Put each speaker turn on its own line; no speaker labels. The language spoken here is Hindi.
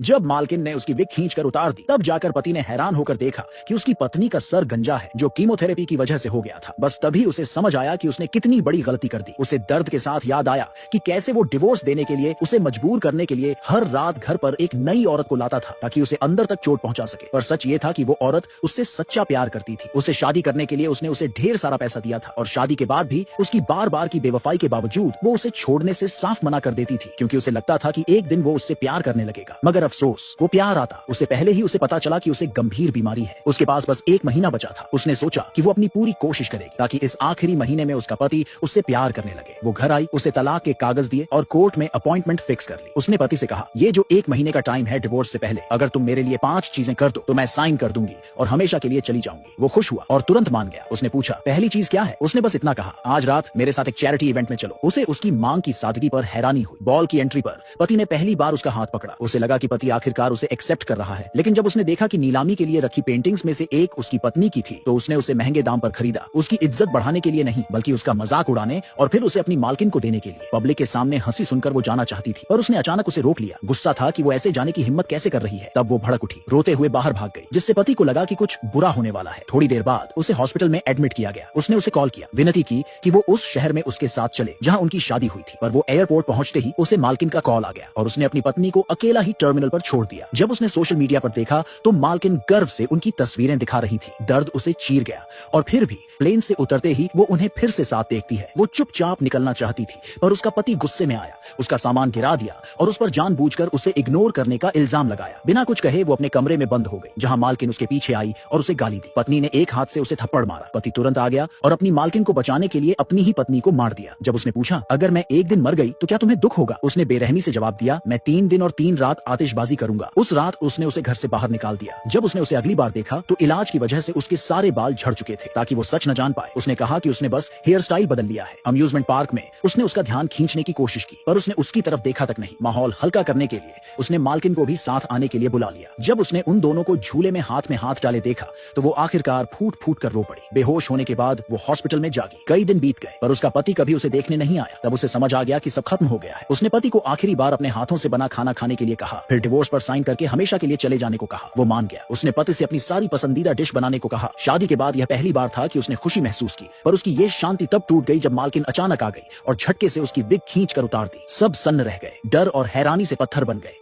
जब मालकिन ने उसकी विग खींचकर उतार दी तब जाकर पति ने हैरान होकर देखा कि उसकी पत्नी का सर गंजा है, जो कीमोथेरेपी की वजह से हो गया था। बस तभी उसे समझ आया कि उसने कितनी बड़ी गलती कर दी। उसे दर्द के साथ याद आया कि कैसे वो डिवोर्स देने के लिए, उसे मजबूर करने के लिए हर रात घर पर एक नई औरत को लाता था ताकि उसे अंदर तक चोट पहुंचा सके। पर सच ये था कि वो औरत उससे सच्चा प्यार करती थी। उसे शादी करने के लिए उसने उसे ढेर सारा पैसा दिया था और शादी के बाद भी उसकी बार बार की बेवफाई के बावजूद वो उसे छोड़ने से साफ मना कर देती थी, क्योंकि उसे लगता था कि एक दिन वो उससे प्यार करने लगेगा। मगर अफसोस, वो प्यार आता उससे पहले ही उसे पता चला कि उसे गंभीर बीमारी है। उसके पास बस 1 महीना बचा था। उसने सोचा कि वो अपनी पूरी कोशिश करेगी ताकि इस आखिरी महीने में उसका पति उससे प्यार करने लगे। वो घर आई, उसे तलाक के कागज दिए और कोर्ट में अपॉइंटमेंट फिक्स कर ली। उसने पति से कहा, ये जो 1 महीने का टाइम है डिवोर्स से पहले, अगर तुम मेरे लिए 5 चीजें कर दो तो मैं साइन कर दूंगी और हमेशा के लिए चली जाऊंगी। वो खुश हुआ और तुरंत मान गया। उसने पूछा, पहली चीज क्या है? उसने बस इतना कहा, आज रात मेरे साथ एक चैरिटी इवेंट में चलो। उसे उसकी मांग की सादगी पर हैरानी हुई। बॉल की एंट्री पर पति ने पहली बार उसका हाथ पकड़ा। उसे लगा कि पति आखिरकार उसे एक्सेप्ट कर रहा है। लेकिन जब उसने देखा कि नीलामी के लिए रखी पेंटिंग्स में से एक उसकी पत्नी की थी तो उसने उसे महंगे दाम पर खरीदा। उसकी इज्जत बढ़ाने के लिए नहीं, बल्कि उसका मजाक उड़ाने और फिर उसे अपनी मालकिन को देने के लिए। पब्लिक के सामने हंसी सुनकर वो जाना चाहती थी, पर उसने अचानक उसे रोक लिया। गुस्सा था कि वो ऐसे जाने की हिम्मत कैसे कर रही है। तब वो भड़क उठी, रोते हुए बाहर भाग गई, जिससे पति को लगा कि कुछ बुरा होने वाला है। थोड़ी देर बाद उसे हॉस्पिटल में एडमिट किया गया। उसने उसे कॉल किया, विनती की कि वो उस शहर में उसके साथ चले जहाँ उनकी शादी हुई थी। पर वो एयरपोर्ट पहुंचते ही उसे मालकिन का कॉल आ गया और उसने अपनी पत्नी को अकेला ही टर्मिनल पर छोड़ दिया। जब उसने सोशल मीडिया पर देखा तो मालकिन गर्व से उनकी तस्वीरें दिखा रही थी। दर्द उसे चीर गया और फिर भी प्लेन से उतरते ही वो उन्हें फिर से साथ देखती है। वो चुपचाप निकलना चाहती थी, पर उसका पति गुस्से में आया, उसका सामान गिरा दिया और उस पर जानबूझकर उसे इग्नोर करने का इल्जाम लगाया। बिना कुछ कहे वो अपने कमरे में बंद हो गई, जहां मालकिन उसके पीछे आई और उसे गाली दी। पत्नी ने एक हाथ से उसे थप्पड़ मारा। पति तुरंत आ गया और अपनी मालकिन को बचाने के लिए अपनी ही पत्नी को मार दिया। जब उसने पूछा, अगर मैं एक दिन मर गई तो क्या तुम्हें दुख होगा? उसने बेरहमी से जवाब दिया, मैं 3 दिन और 3 रात आतिशबाजी करूंगा। उस रात उसने उसे घर से बाहर निकाल दिया। जब उसने उसे अगली बार देखा तो इलाज की वजह से उसके सारे बाल झड़ चुके थे। ताकि वो सच न जान पाए, उसने कहा कि उसने बस हेयर स्टाइल बदल लिया है। अम्यूजमेंट पार्क में उसने उसका ध्यान खींचने की कोशिश की, पर उसने उसकी तरफ देखा तक नहीं। माहौल हल्का करने के लिए उसने मालकिन को भी साथ आने के लिए बुला लिया। जब उसने उन दोनों को झूले में हाथ डाले देखा तो वो आखिरकार फूट फूट कर रो पड़ी। बेहोश होने के बाद वो हॉस्पिटल में जागी। कई दिन बीत गए पर उसका पति कभी उसे देखने नहीं आया। तब उसे समझ आ गया कि सब खत्म हो गया है। उसने पति को आखिरी बार अपने हाथों से बना खाना खाने के लिए कहा, फिर डिवोर्स पर साइन करके हमेशा के लिए चले जाने को कहा। वो मान गया। उसने पति से अपनी सारी पसंदीदा डिश बनाने को कहा। शादी के बाद यह पहली बार था कि उसने खुशी महसूस की, पर उसकी ये शांति तब टूट गई जब मालकिन अचानक आ गई और झटके से उसकी विग खींच कर उतार दी। सब सन्न रह गए, डर और हैरानी से पत्थर बन गए।